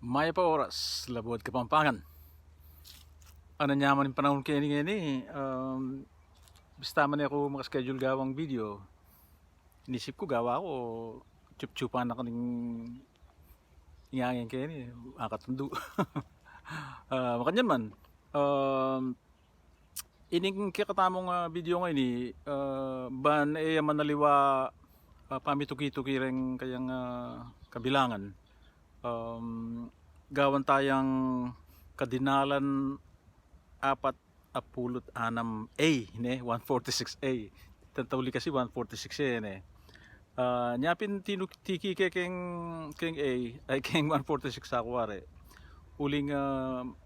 Maya pa oras, labot Kapampangan. Ano nyaman yung panahon kaya ni basta man ako makaschedule gawang video. Inisip ko gawa ko, chup-chupan na kaning ingangin kaya ni, akatundo. Makanyan man, ining kikatamong video ngayon ban manaliwa pamituki-tuki rin kayang kabilangan. Gawan tayang kadinalan 46A ne 146A tantawli kasi 146 ne nyapin tinutiki keng A ay keng 146 ako are uling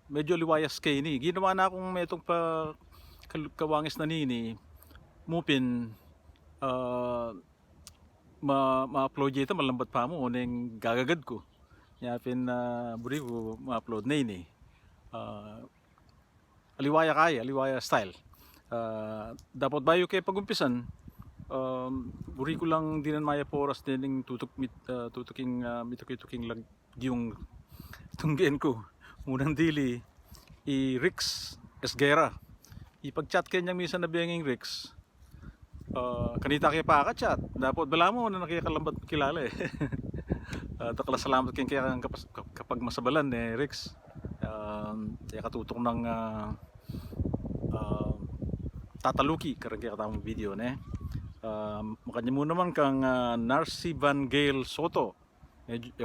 medyo liwayas kay ni ginawa na akong metong pa kawangis na nini mupin ma-upload ito malambat pa mo neng gagagad ko nyapin buri ko ma-upload na ini aliwaya kaya, aliwaya style. Dapat bayo kay pagumpisan, buri ko lang dinan maya poras din tutuking mituki-tuking lang yung tunggian ko. Unang dili, Rix Esguera. Ipag-chat kanyang minsan na biyanging Rix. Kanita kaya pa ka-chat. Dapat bala mo na nakikalambat kilala eh. Takala salamat kaya kapag masabalan eh, Rix. Kaya katutok ng tataluki karang kaya katamang video ne. Makanya mo naman kang Narcy Van Gael Soto.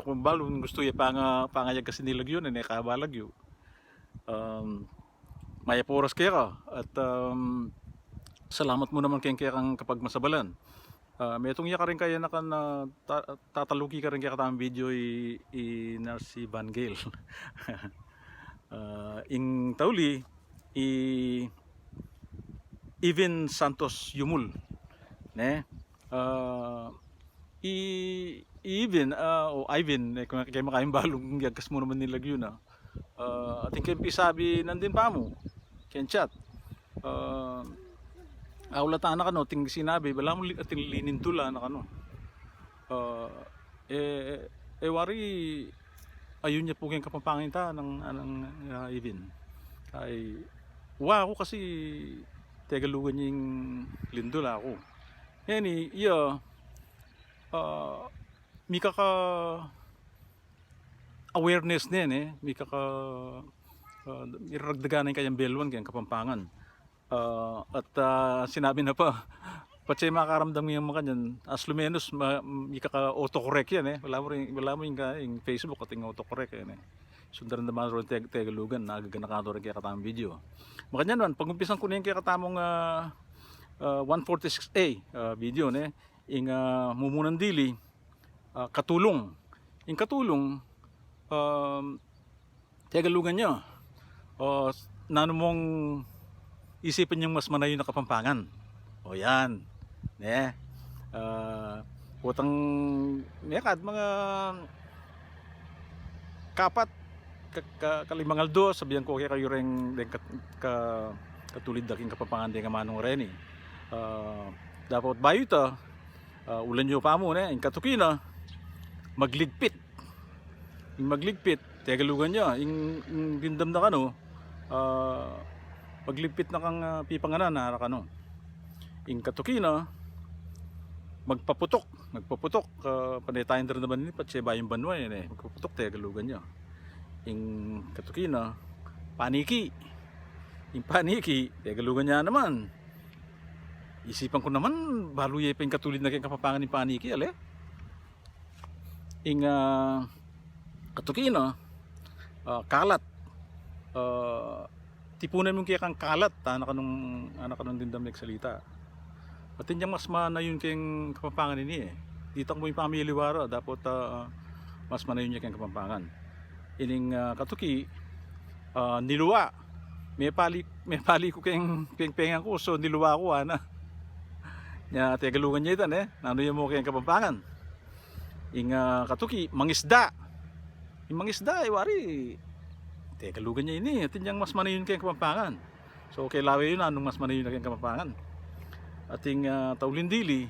Kung balon gusto ya pangayag kasi nilagyo ne kabalagyo. Maya poras kaya ka at salamat mo naman kaya kang kapag masabalan. May itong iya ka rin kaya na kan tataluki ka rin kaya katamang video Narcy Van Gael. Ing tauli Even Santos Yumul ne Even o Ivan kung kay makain balong gagas mo naman nilagyo na ating kempi sabi nandin pa mo ken chat awlatan na kano ting sinabi bala mo ating linintula na kano wari ayun niya po kayong kapampanginta ng Even kay ako kasi tegalugan yung lindol ako iya mika ka awareness din mika ka iragdaganan kayang belwan kayang Kapampangan at sinabi na pa patsay makaramdam yung mga kanyan as lumenos mika ka autocorrect yan wala mo yung Facebook at yung autocorrect yan sundaran naman ron tegalugan nagagana ka rin kaya katamang video makanya naman pag-umpisan ko na yung kaya katamang 146A video ing mumunan dili katulong ing katulong tegalugan nyo nanumong isipin yung mas manayon na Kapampangan o yan utang nekad mga kapat kalimangaldo sabihan ko kaya kayo rin katulid daking Kapampangan din nga manong reni dapat bayo ito ulan nyo pa mo yung katukina magligpit tegalugan nyo yung dindam na kano magligpit na kang pipanganan na kano yung katukina magpaputok panay tayong rin naman nilipat siya bayong banwa magpaputok tegalugan nyo yung katukina paniki tegalugan niya naman isipan ko naman baluye pa yung katulid na kayong Kapampangan ni paniki yung katukina kalat tipunan mong kaya kang kalat anak kanong dindam nagsalita at hindi mas manayon kayong Kapampangan ini dito mo yung pamiliwara dapat mas manayon niya kayong Kapampangan ining katuki niluwa may pali ko kayong pengan ko so niluwa ko nya tegalugan niya itan nano yung mo kayong Kapampangan ing katuki mangisda yung mangisda wari tegalugan niya ini tinyang mas manayon kayong Kapampangan so kay lawe yun anong mas manayon na kayong Kapampangan ating taulin dili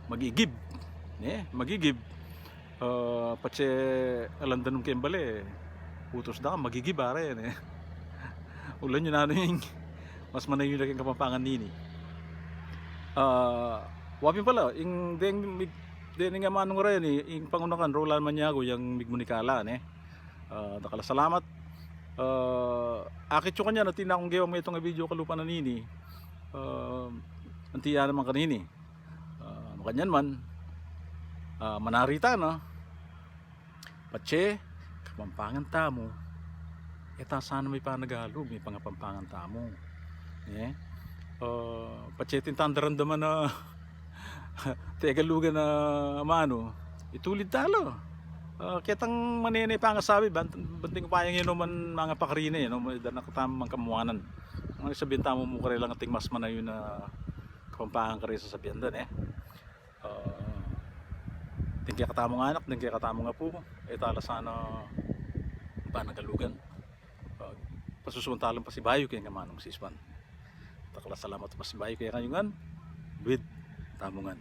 magigib magigib patse alandanong kembale putos da magigibare yan eh. Ulan yun ano yung mas manayon na kayong kapampangan nini. Wapin pala, yung den nga manong rin eh, yung pangunakan Roland Maniago yung migmunikalan eh. Dakala salamat. Akit yung kanya na tinakong gewang may itong video kalupa na nini. Antiya naman kanini. Makanyan man. Manarita no. Patse, kapampangan tamo. Eta sana may panagalog, may pangapampangan tamo. Eh? Patse tintandaran daman na tegalugan na mano. Itulid talo. Kitang manene pangasabi banting payang yun man mga pakarine no dan nakatamang kamuanan. Ang sabihin tamo mo kare lang ating mas manayon na kapampangan kare sa sabihan dan eh. Tingkay katamong anak, tingkay katamong apo, tala sana panagalugan. Pasusuntalan pa si Bayo kaya nga manong sispan. Takla salamat pa si Bayo kaya kayungan with tamungan.